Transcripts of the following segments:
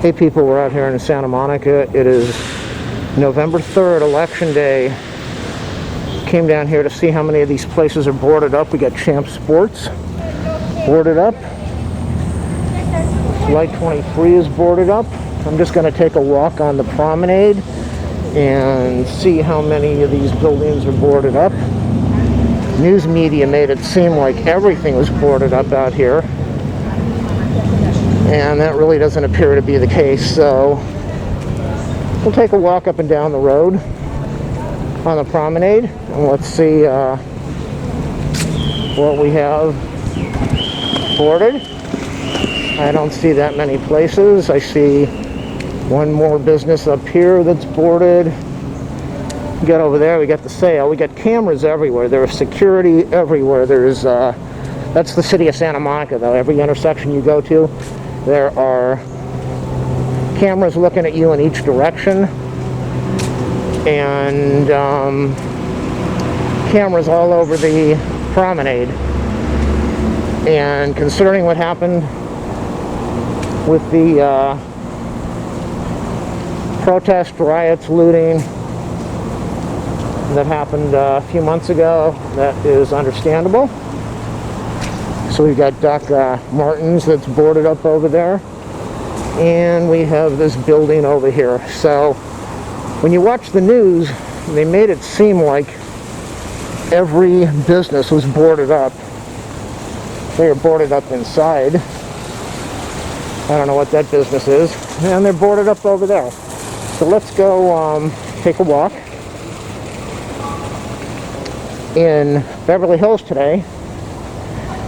Hey people, we're out here in Santa Monica. It is November 3rd, Election Day. Came down here to see how many of these places are boarded up. We got Champ Sports boarded up. Flight 23 is boarded up. I'm just going to take a walk on the promenade and see how many of these buildings are boarded up. News media made it seem like everything was boarded up out here, and that really doesn't appear to be the case. So we'll take a walk up and down the road on the promenade, and let's see what we have boarded. I don't see that many places. I see one more business up here that's boarded. We got over there, we got the sale. We got cameras everywhere. There's security everywhere. There's that's the city of Santa Monica, though. Every intersection you go to, there are cameras looking at you in each direction, and cameras all over the promenade. And considering what happened with the protest, riots, looting that happened a few months ago, that is understandable. So we've got Doc Martens that's boarded up over there, and we have this building over here. So when you watch the news, they made it seem like every business was boarded up. They are boarded up inside. I don't know what that business is, and they're boarded up over there. So let's go take a walk. In Beverly Hills today,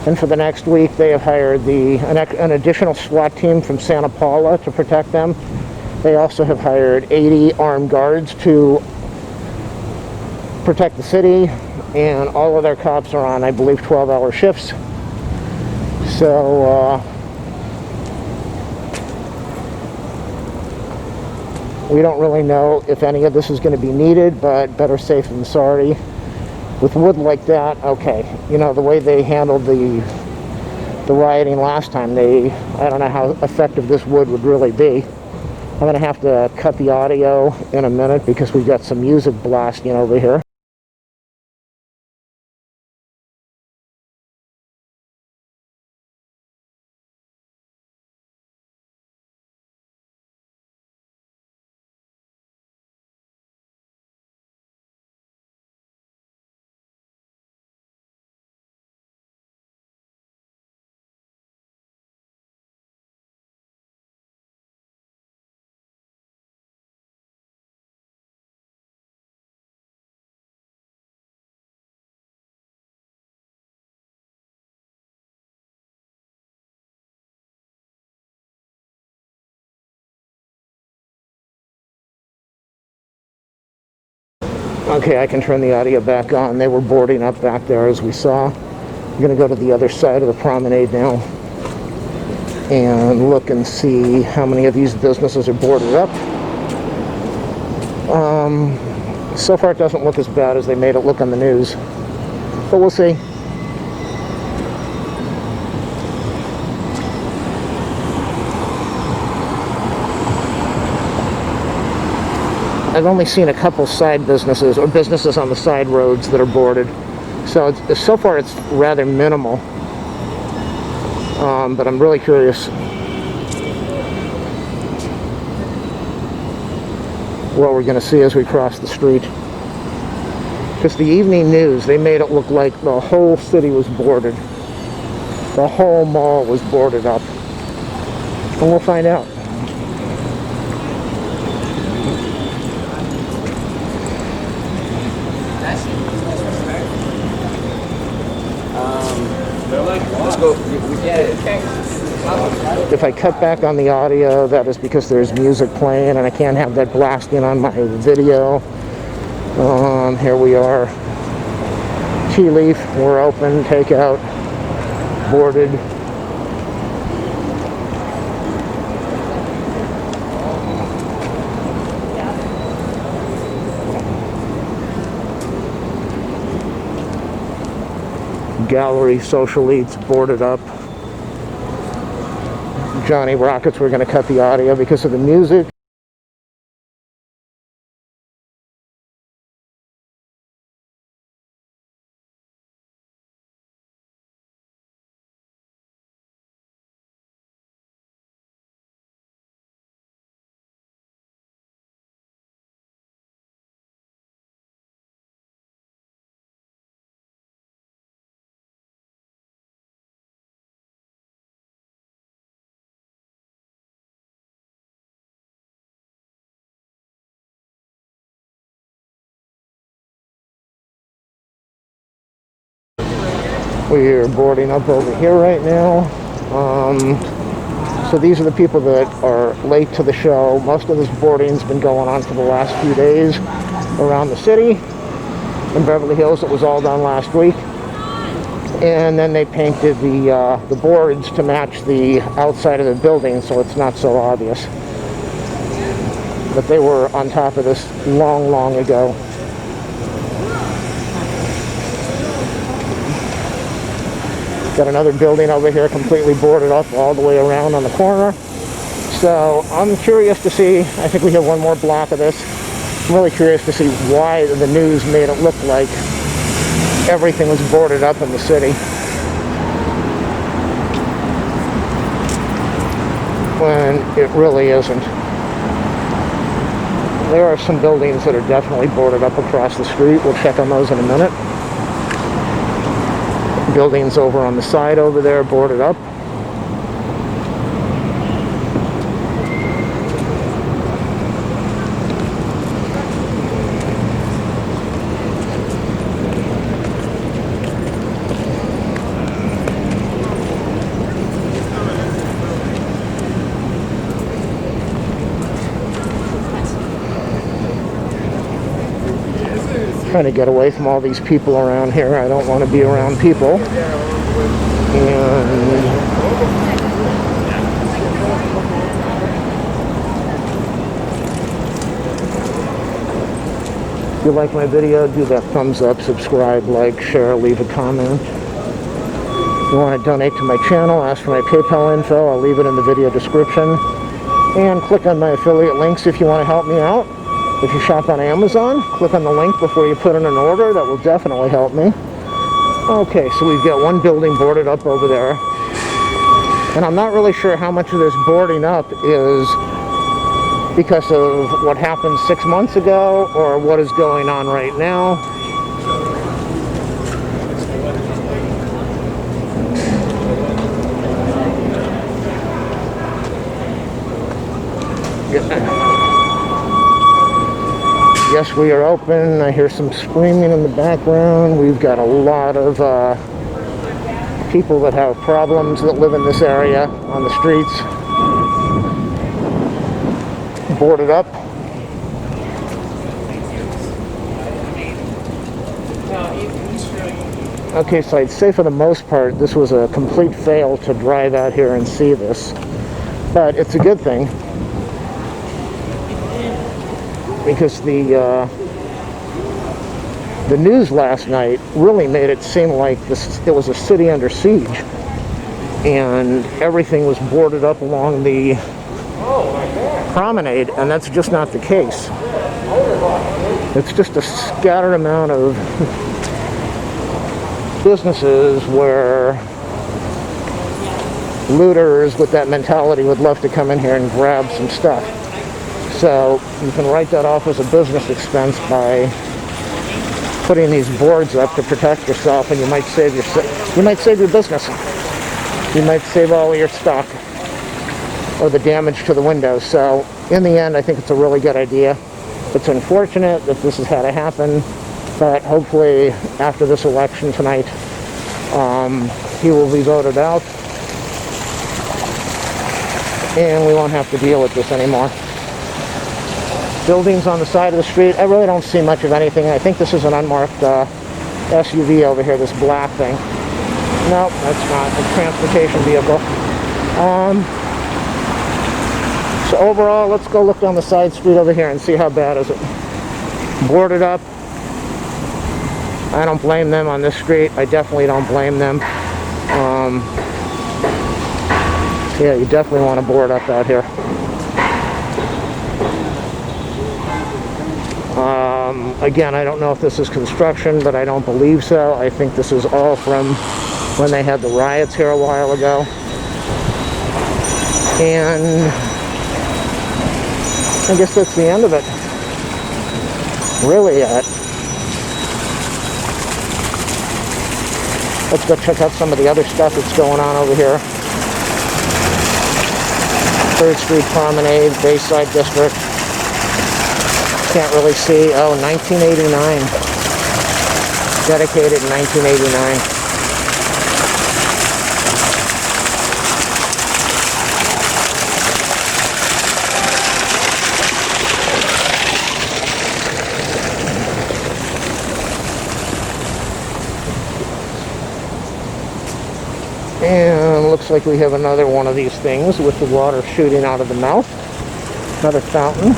and for the next week, they have hired an additional SWAT team from Santa Paula to protect them. They also have hired 80 armed guards to protect the city, and all of their cops are on, I believe, 12-hour shifts. So we don't really know if any of this is going to be needed, but better safe than sorry. With wood like that, okay, you know, the way they handled the rioting last time, I don't know how effective this wood would really be. I'm going to have to cut the audio in a minute because we've got some music blasting over here. Okay, I can turn the audio back on. They were boarding up back there, as we saw. I'm going to go to the other side of the promenade now and look and see how many of these businesses are boarded up. So far it doesn't look as bad as they made it look on the news, but we'll see. I've only seen a couple side businesses, or businesses on the side roads, that are boarded. So so far it's rather minimal. But I'm really curious what we're going to see as we cross the street. Because the evening news, they made it look like the whole city was boarded. The whole mall was boarded up. And we'll find out. Let's go. If I cut back on the audio, that is because there's music playing and I can't have that blasting on my video. Here we are. Tea Leaf, we're open, takeout, boarded. Gallery, Social Eats, boarded up. Johnny Rockets were going to cut the audio because of the music. We're boarding up over here right now. So these are the people that are late to the show. Most of this boarding's been going on for the last few days around the city. In Beverly Hills, it was all done last week. And then they painted the boards to match the outside of the building, so it's not so obvious. But they were on top of this long, long ago. Got another building over here completely boarded up all the way around on the corner. So I'm curious to see, I think we have one more block of this. I'm really curious to see why the news made it look like everything was boarded up in the city, when it really isn't. There are some buildings that are definitely boarded up across the street. We'll check on those in a minute. Buildings over on the side over there boarded up. Trying to get away from all these people around here. I don't want to be around people. And if you like my video, do that thumbs up, subscribe, like, share, leave a comment. If you want to donate to my channel, ask for my PayPal info. I'll leave it in the video description. And click on my affiliate links if you want to help me out. If you shop on Amazon, click on the link before you put in an order. That will definitely help me. Okay, so we've got one building boarded up over there. And I'm not really sure how much of this boarding up is because of what happened 6 months ago or what is going on right now. Yes, we are open. I hear some screaming in the background. We've got a lot of people that have problems that live in this area on the streets. Boarded up. Okay, so I'd say for the most part, this was a complete fail to drive out here and see this. But it's a good thing, because the news last night really made it seem like it was a city under siege, and everything was boarded up along the promenade, and that's just not the case. It's just a scattered amount of businesses where looters with that mentality would love to come in here and grab some stuff. So you can write that off as a business expense by putting these boards up to protect yourself, and you might save your business. You might save all of your stock or the damage to the windows. So in the end, I think it's a really good idea. It's unfortunate that this has had to happen, but hopefully after this election tonight, he will be voted out and we won't have to deal with this anymore. Buildings on the side of the street, I really don't see much of anything. I think this is an unmarked SUV over here, this black thing. No, that's not a transportation vehicle. So overall, let's go look down the side street over here and see how bad is it. Boarded up. I don't blame them on this street. I definitely don't blame them. Yeah, you definitely want to board up out here. Again, I don't know if this is construction, but I don't believe so. I think this is all from when they had the riots here a while ago. And I guess that's the end of it. Really yet. Let's go check out some of the other stuff that's going on over here. 3rd Street Promenade, Bayside District. Can't really see. Oh, 1989. Dedicated in 1989. And looks like we have another one of these things with the water shooting out of the mouth. Another fountain.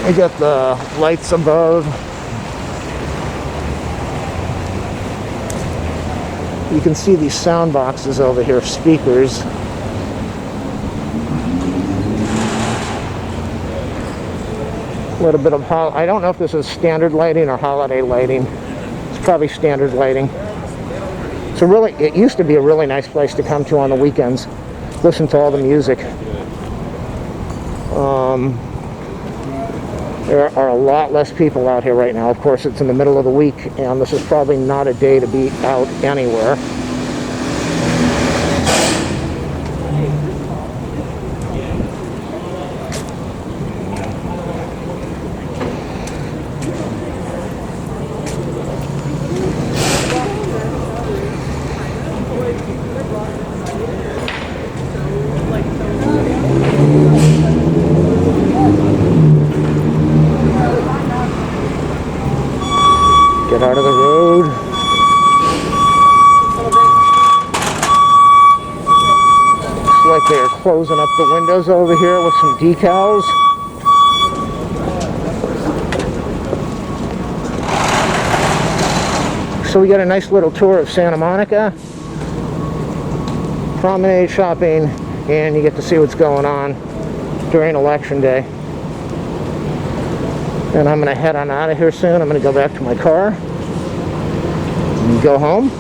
We got the lights above. You can see these sound boxes over here, speakers. A little bit of, I don't know if this is standard lighting or holiday lighting. It's probably standard lighting. So really, it used to be a really nice place to come to on the weekends. Listen to all the music. There are a lot less people out here right now. Of course, it's in the middle of the week, and this is probably not a day to be out anywhere. Get out of the road. Looks like they're closing up the windows over here with some decals. So we got a nice little tour of Santa Monica. Promenade shopping, and you get to see what's going on during Election Day. And I'm going to head on out of here soon. I'm going to go back to my car and go home.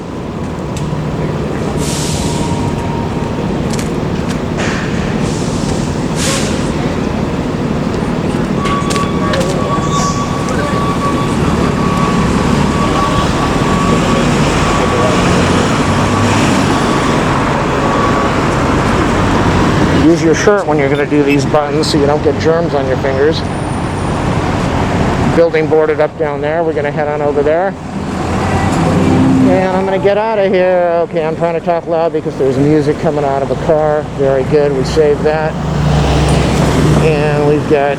Use your shirt when you're going to do these buttons so you don't get germs on your fingers. Building boarded up down there. We're going to head on over there. And I'm going to get out of here. Okay, I'm trying to talk loud because there's music coming out of a car. Very good. We saved that. And we've got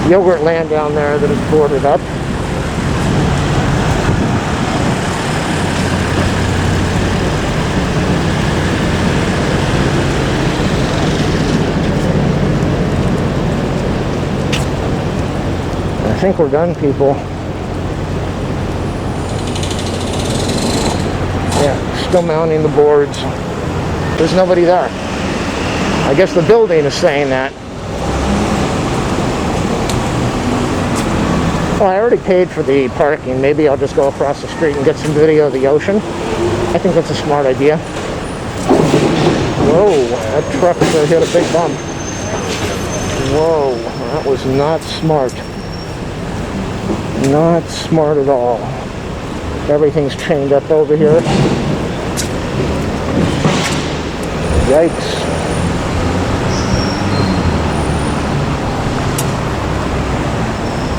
Yogurt Land down there that is boarded up. I think we're done, people. Yeah, still mounting the boards. There's nobody there. I guess the building is saying that. Well, I already paid for the parking. Maybe I'll just go across the street and get some video of the ocean. I think that's a smart idea. Whoa, that truck hit a big bump. Whoa, that was not smart. Not smart at all. Everything's chained up over here. Yikes.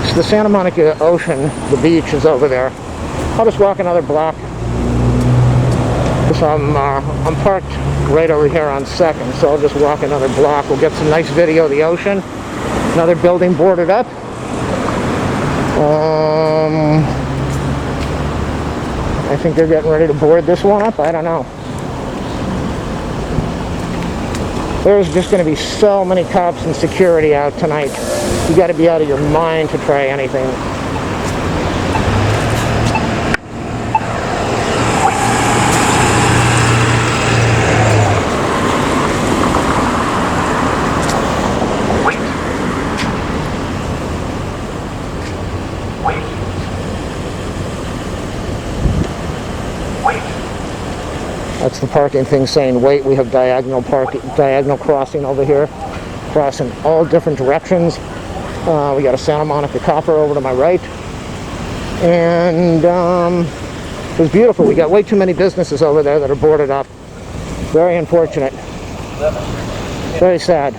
So the Santa Monica Ocean, the beach is over there. I'll just walk another block. So I'm parked right over here on 2nd, so I'll just walk another block. We'll get some nice video of the ocean. Another building boarded up. I think they're getting ready to board this one up. I don't know. There's just going to be so many cops and security out tonight. You got to be out of your mind to try anything. That's the parking thing saying wait. We have diagonal crossing over here, crossing all different directions. We got a Santa Monica Copper over to my right, and it was beautiful. We got way too many businesses over there that are boarded up. Very unfortunate. Very sad.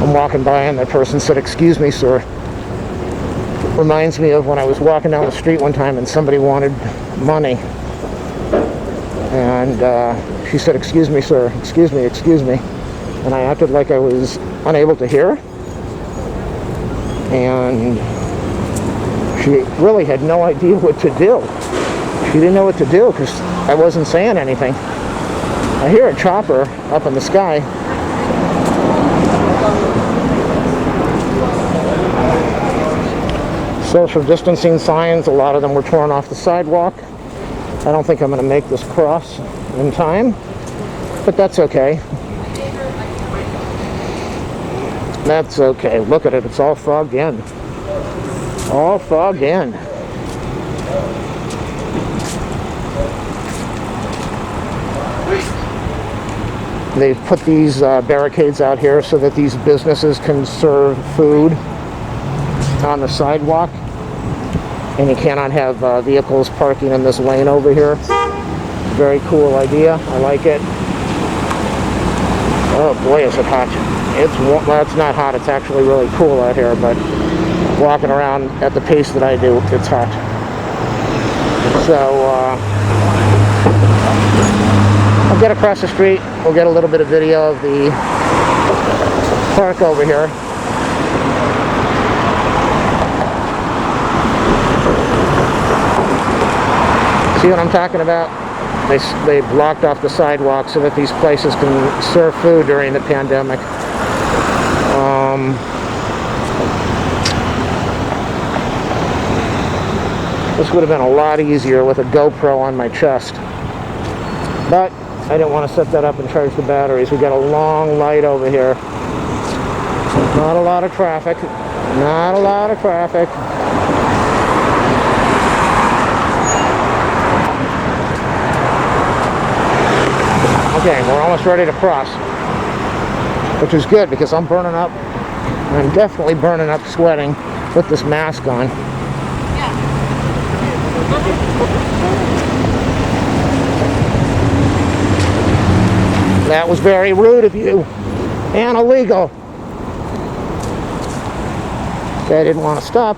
I'm walking by and that person said, "Excuse me, sir." It reminds me of when I was walking down the street one time and somebody wanted money. And she said, "Excuse me, sir. Excuse me, excuse me." And I acted like I was unable to hear. And she really had no idea what to do. She didn't know what to do because I wasn't saying anything. I hear a chopper up in the sky. Social distancing signs, a lot of them were torn off the sidewalk. I don't think I'm going to make this cross in time, but that's okay. That's okay. Look at it. It's all fogged in. All fogged in. They've put these barricades out here so that these businesses can serve food on the sidewalk. And you cannot have vehicles parking in this lane over here. Very cool idea. I like it. Oh boy, is it hot. Well, it's not hot. It's actually really cool out here, but walking around at the pace that I do, it's hot. So I'll get across the street. We'll get a little bit of video of the park over here. See what I'm talking about? They blocked off the sidewalk so that these places can serve food during the pandemic. This would have been a lot easier with a GoPro on my chest. But I didn't want to set that up and charge the batteries. We got a long light over here. Not a lot of traffic. Not a lot of traffic. Okay, we're almost ready to cross, which is good because I'm burning up. I'm definitely burning up sweating with this mask on. That was very rude of you and illegal. Okay, I didn't want to stop.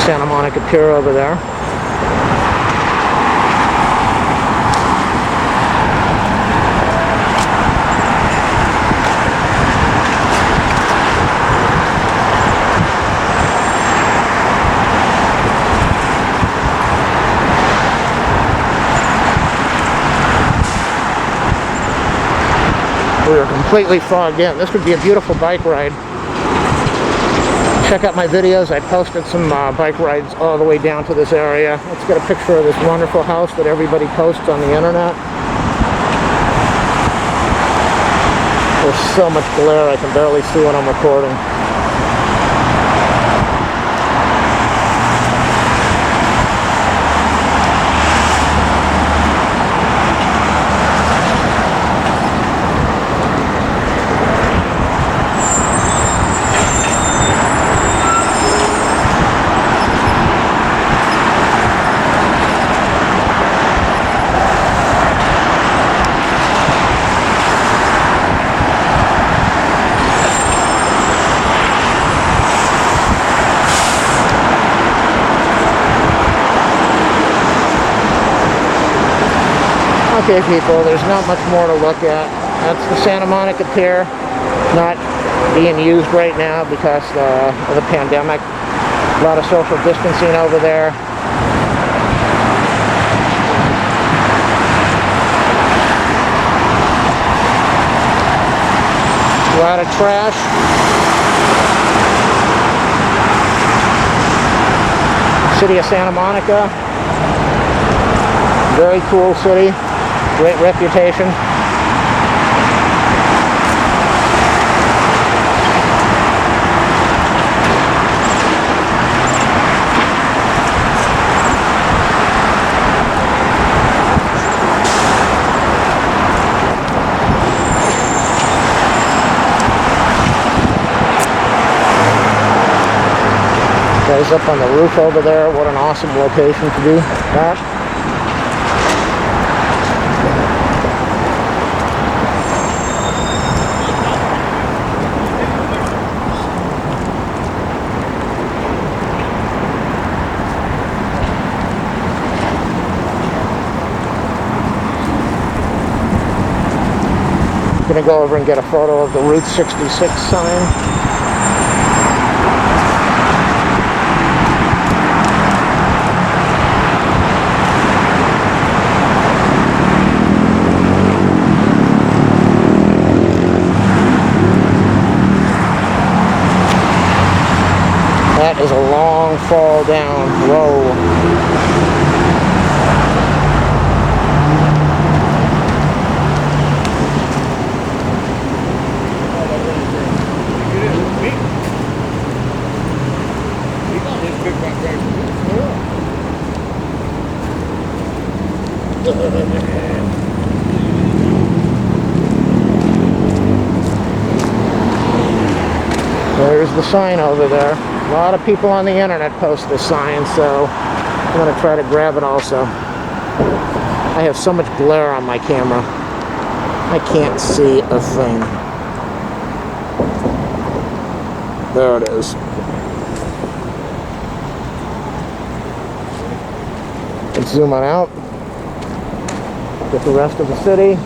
Santa Monica Pier over there. We are completely fogged in. This would be a beautiful bike ride. Check out my videos. I posted some bike rides all the way down to this area. Let's get a picture of this wonderful house that everybody posts on the internet. There's so much glare I can barely see when I'm recording. Okay, people, there's not much more to look at. That's the Santa Monica Pier. Not being used right now because of the pandemic. A lot of social distancing over there. A lot of trash. City of Santa Monica. Very cool city. Great reputation. Guys up on the roof over there, what an awesome location to do that. I'm gonna go over and get a photo of the Route 66 sign. That is a long fall down. Whoa. There's the sign over there. A lot of people on the internet post this sign, so I'm going to try to grab it also. I have so much glare on my camera. I can't see a thing. There it is. Let's zoom on out. Get the rest of the city.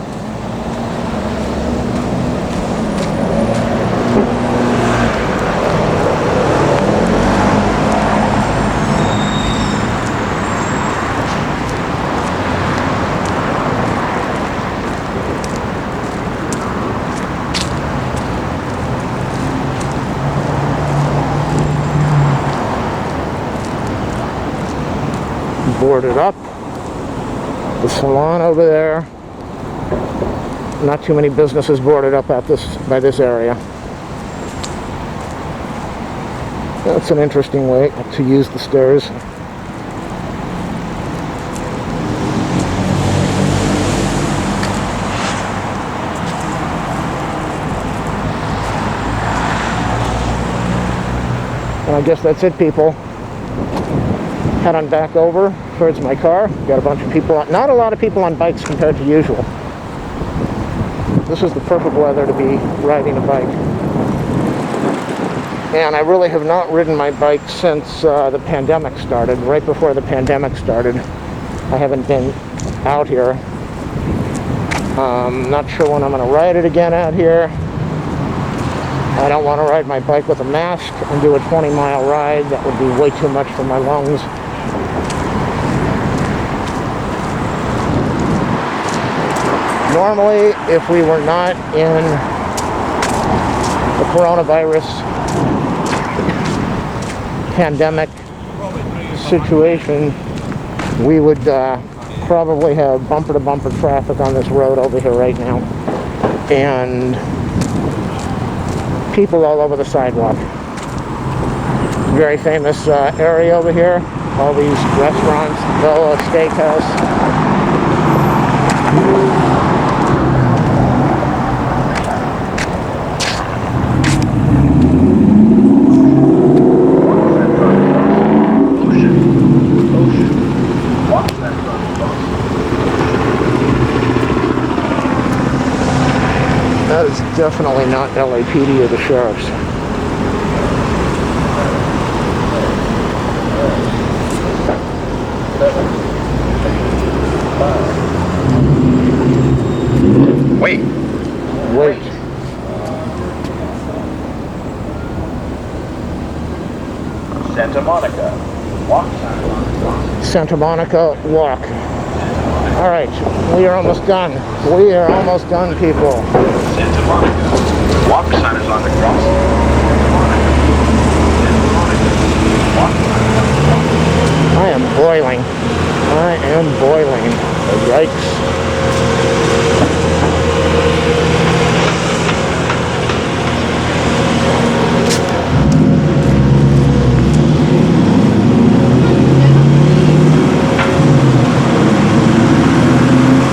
Boarded up. The salon over there. Not too many businesses boarded up at by this area. That's an interesting way to use the stairs. And I guess that's it, people. Head on back over towards my car. Got a bunch of people on, not a lot of people on bikes compared to usual. This is the perfect weather to be riding a bike. And I really have not ridden my bike since the pandemic started. Right before the pandemic started, I haven't been out here. Not sure when I'm going to ride it again out here. I don't want to ride my bike with a mask and do a 20-mile ride. That would be way too much for my lungs. Normally, if we were not in the coronavirus pandemic situation, we would probably have bumper-to-bumper traffic on this road over here right now. And people all over the sidewalk. Very famous area over here. All these restaurants, Villa, Steakhouse. That is definitely not LAPD or the sheriff's. Santa Monica. Walk. Santa Monica walk. All right, we are almost done. We are almost done, people. Santa Monica. Walk sign is on the cross. I am boiling. I am boiling. Yikes.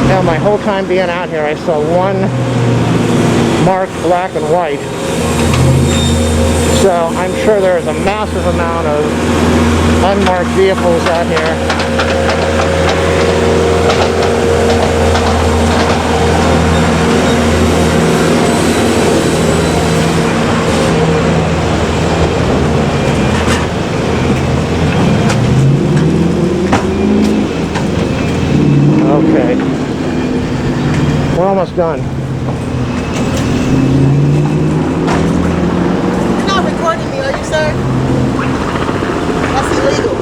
Now, my whole time being out here, I saw one marked black and white. So I'm sure there is a massive amount of unmarked vehicles out here. Okay. We're almost done. You're not recording me, are you, sir? That's illegal.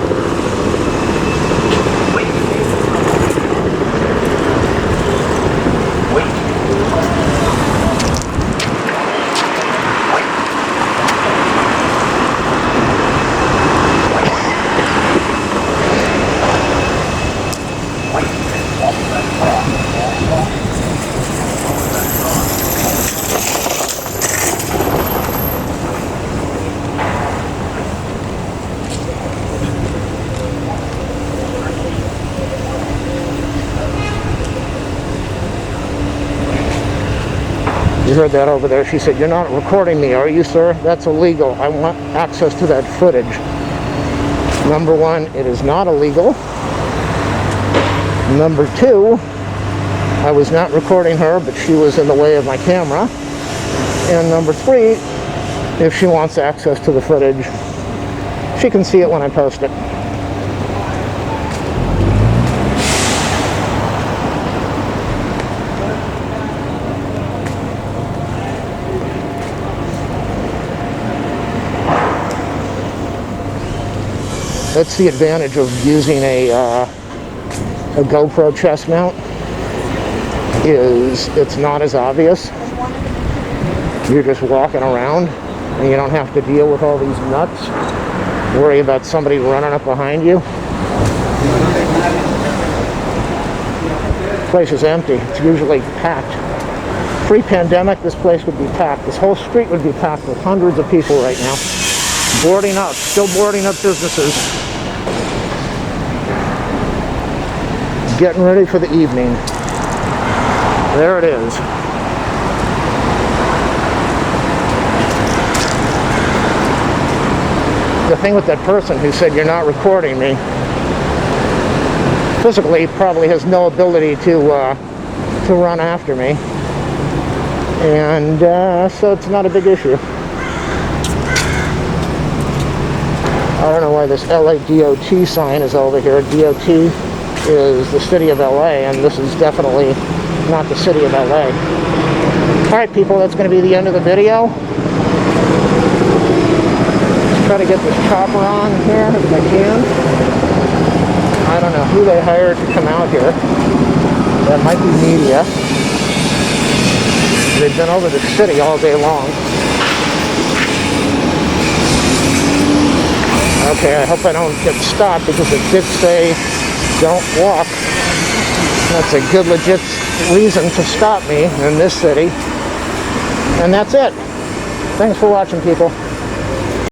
You heard that over there. She said, "You're not recording me, are you, sir? That's illegal. I want access to that footage." Number one, it is not illegal. Number two, I was not recording her, but she was in the way of my camera. And number three, if she wants access to the footage, she can see it when I post it. That's the advantage of using a GoPro chest mount, is it's not as obvious. You're just walking around and you don't have to deal with all these nuts, worry about somebody running up behind you. The place is empty. It's usually packed. Pre-pandemic, this place would be packed. This whole street would be packed with hundreds of people right now. Boarding up, still boarding up businesses. Getting ready for the evening. There it is. The thing with that person who said, "You're not recording me," physically probably has no ability to run after me. And so it's not a big issue. I don't know why this LA DOT sign is over here. DOT is the city of LA, and this is definitely not the city of LA. Alright, people, that's going to be the end of the video. Let's try to get this chopper on here if I can. I don't know who they hired to come out here. That might be media. They've been over the city all day long. Okay, I hope I don't get stopped because it did say don't walk. That's a good legit reason to stop me in this city. And that's it. Thanks for watching, people.